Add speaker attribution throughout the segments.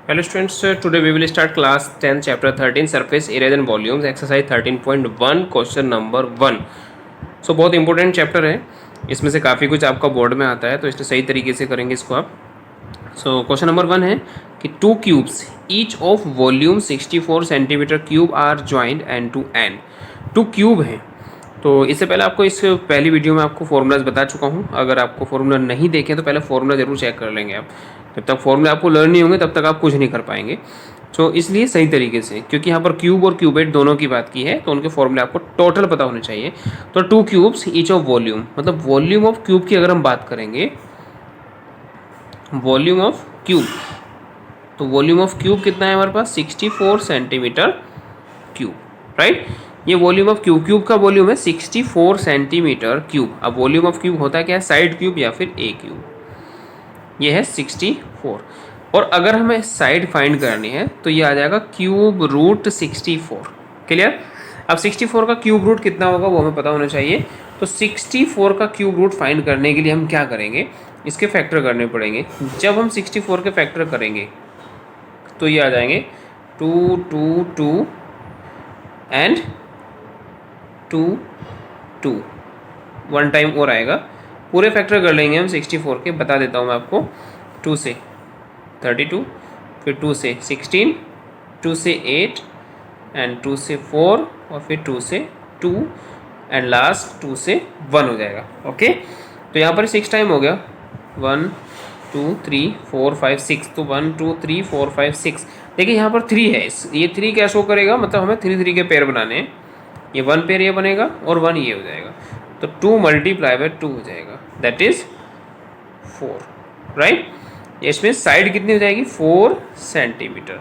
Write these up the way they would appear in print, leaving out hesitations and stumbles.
Speaker 1: Hello students, today we will start class 10 chapter 13 surface areas and volumes exercise 13.1 question number 1। सो बहुत important chapter है, इसमें से काफ़ी कुछ आपका बोर्ड में आता है, तो इसलिए सही तरीके से करेंगे इसको आप। सो क्वेश्चन नंबर 1 है कि two cubes each of volume 64 centimetre cube are joint end to end. Two cube हैं, तो इससे पहले आपको इस पहली वीडियो में आपको फॉर्मूलाज बता चुका हूँ। अगर आपको फॉर्मूला नहीं देखें तो पहले फॉर्मूला जरूर चेक कर लेंगे आप। जब तक फॉर्मूला आपको लर्न नहीं होंगे तब तक आप कुछ नहीं कर पाएंगे। तो इसलिए सही तरीके से, क्योंकि यहाँ पर क्यूब और क्यूबेट दोनों की बात की है, तो उनके फॉर्मूले आपको टोटल पता होने चाहिए। तो to cubes each of volume, मतलब वॉल्यूम ऑफ क्यूब की अगर हम बात करेंगे, वॉल्यूम ऑफ क्यूब, तो वॉल्यूम ऑफ क्यूब कितना है हमारे पास 64 सेंटीमीटर क्यूब, राइट। ये वॉल्यूम ऑफ क्यूब, क्यूब का वॉल्यूम है 64 सेंटीमीटर क्यूब। अब वॉल्यूम ऑफ क्यूब होता है क्या है, साइड क्यूब या फिर ए क्यूब। ये है 64, और अगर हमें साइड फाइंड करनी है तो ये आ जाएगा क्यूब रूट 64। क्लियर। अब 64 का क्यूब रूट कितना होगा वो हमें पता होना चाहिए। तो 64 का क्यूब रूट फाइंड करने के लिए हम क्या करेंगे, इसके फैक्टर करने पड़ेंगे। जब हम 64 के फैक्टर करेंगे तो ये आ जाएंगे 2 2 2 एंड 2 2, वन टाइम और आएगा। पूरे फैक्टर कर लेंगे हम 64 के, बता देता हूँ मैं आपको। 2 से 32, फिर 2 से 16, 2 से 8 एंड 2 से 4, और फिर 2 से 2 एंड लास्ट 2 से 1 हो जाएगा। ओके, तो यहाँ पर 6 टाइम हो गया, 1 2 3 4 5 6, तो 1 2 3 4 5 6। देखिए यहाँ पर 3 है, ये 3 क्या शो करेगा, मतलब हमें 3 3 के पेयर बनाने हैं। ये 1 पेयर ये बनेगा और 1 ये हो जाएगा, तो 2 मल्टीप्लाई बाय 2 हो जाएगा, दैट इज 4, राइट। इसमें साइड कितनी हो जाएगी 4 सेंटीमीटर।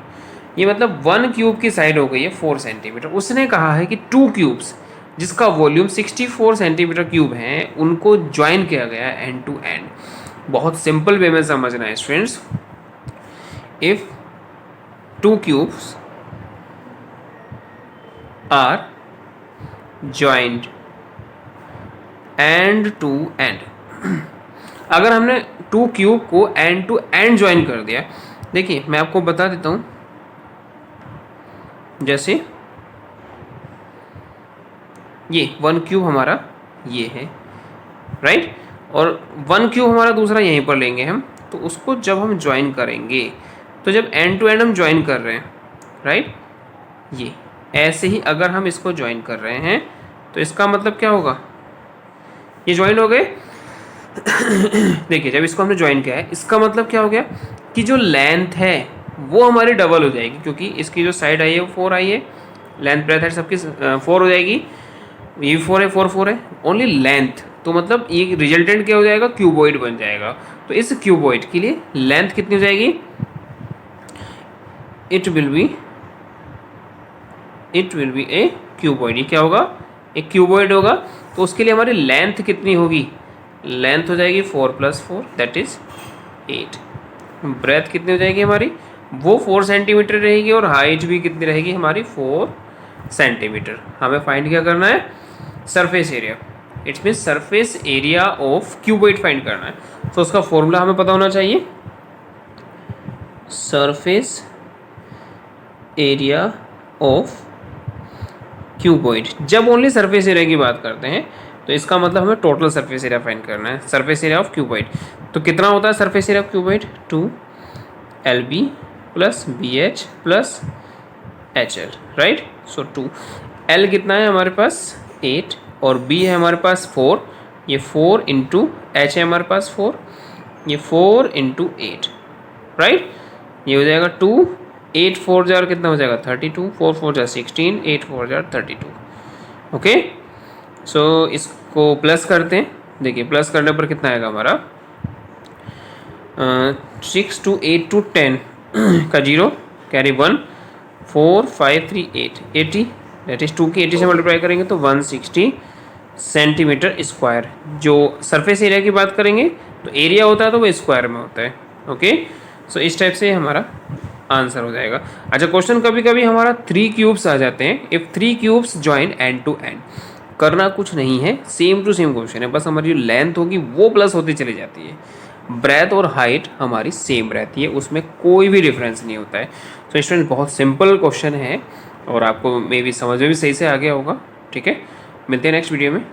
Speaker 1: ये मतलब 1 क्यूब की साइड हो गई है 4 सेंटीमीटर। उसने कहा है कि 2 क्यूब्स जिसका वॉल्यूम 64 सेंटीमीटर क्यूब है उनको ज्वाइन किया गया है एंड टू एंड। बहुत सिंपल वे में समझना है students. If 2 cubes are joint end to end, अगर हमने 2 क्यूब को एंड टू एंड ज्वाइन कर दिया, देखिए मैं आपको बता देता हूं, जैसे ये 1 क्यूब हमारा ये है, राइट, और 1 क्यूब हमारा दूसरा यहीं पर लेंगे हम। तो उसको जब हम ज्वाइन करेंगे, तो जब एंड टू एंड हम ज्वाइन कर रहे हैं, राइट, ये ऐसे ही अगर हम इसको ज्वाइन कर रहे हैं तो इसका मतलब क्या होगा, ये ज्वाइन हो गए। देखिए जब इसको हमने ज्वाइन किया है, इसका मतलब क्या हो गया कि जो लेंथ है वो हमारी डबल हो जाएगी, क्योंकि इसकी जो साइड आई है वो 4 आई है, लेंथ ब्रेथ है सबकी 4 हो जाएगी। ये 4 है, 4 4 है, ओनली लेंथ, तो मतलब ये रिजल्टेंट क्या हो जाएगा, क्यूबॉइड बन जाएगा। तो इस क्यूबॉइड के लिए लेंथ कितनी हो जाएगी, it will be A cuboid. ये क्या होगा, एक क्यूबॉइड होगा। तो उसके लिए हमारी लेंथ कितनी होगी, लेंथ हो जाएगी 4 + 4 दैट इज 8। ब्रेथ कितनी हो जाएगी हमारी, वो 4 सेंटीमीटर रहेगी, और हाइट भी कितनी रहेगी हमारी 4 सेंटीमीटर। हमें फाइंड क्या करना है, surface area. It's mean surface area of cuboid find करना है। तो उसका फॉर्मूला हमें पता होना चाहिए, सरफेस एरिया ऑफ क्यूबॉइड। जब ओनली सरफेस एरिया की बात करते हैं तो इसका मतलब हमें टोटल सरफेस एरिया फाइंड करना है, सरफेस एरिया ऑफ क्यूबॉइड। तो कितना होता है surface area of cuboid, 2LB + BH + HL, right. So 2L कितना है हमारे पास 8, और B है हमारे पास 4, ये 4 × H है हमारे पास 4, ये 4 × 8, राइट। ये हो जाएगा 2, 8 4 जार कितना हो जाएगा 32, 4 4 जार 16, 8 4 जार 32। ओके, सो इसको प्लस करते हैं। देखिए प्लस करने पर कितना आएगा हमारा 6 2 8 2 10 का 0 कैरी 1 4 5 3 8 80, दैट इज 2 की 80 से मल्टीप्लाई करेंगे तो 160 सेंटीमीटर स्क्वायर। जो सरफेस एरिया की बात करेंगे तो एरिया होता है तो वो स्क्वायर में होता है। ओके, सो इस टाइप से हमारा आंसर हो जाएगा। अच्छा, क्वेश्चन कभी कभी हमारा 3 क्यूब्स आ जाते हैं। If 3 cubes join end to end, करना कुछ नहीं है, सेम टू सेम क्वेश्चन है, बस हमारी जो लेंथ होगी वो प्लस होती चली जाती है। ब्रेथ और हाइट हमारी सेम रहती है, उसमें कोई भी डिफरेंस नहीं होता है। तो स्टूडेंट बहुत सिंपल क्वेश्चन है और आपको मे बी समझ में भी सही से आ गया होगा। ठीक है, मिलते हैं नेक्स्ट वीडियो में।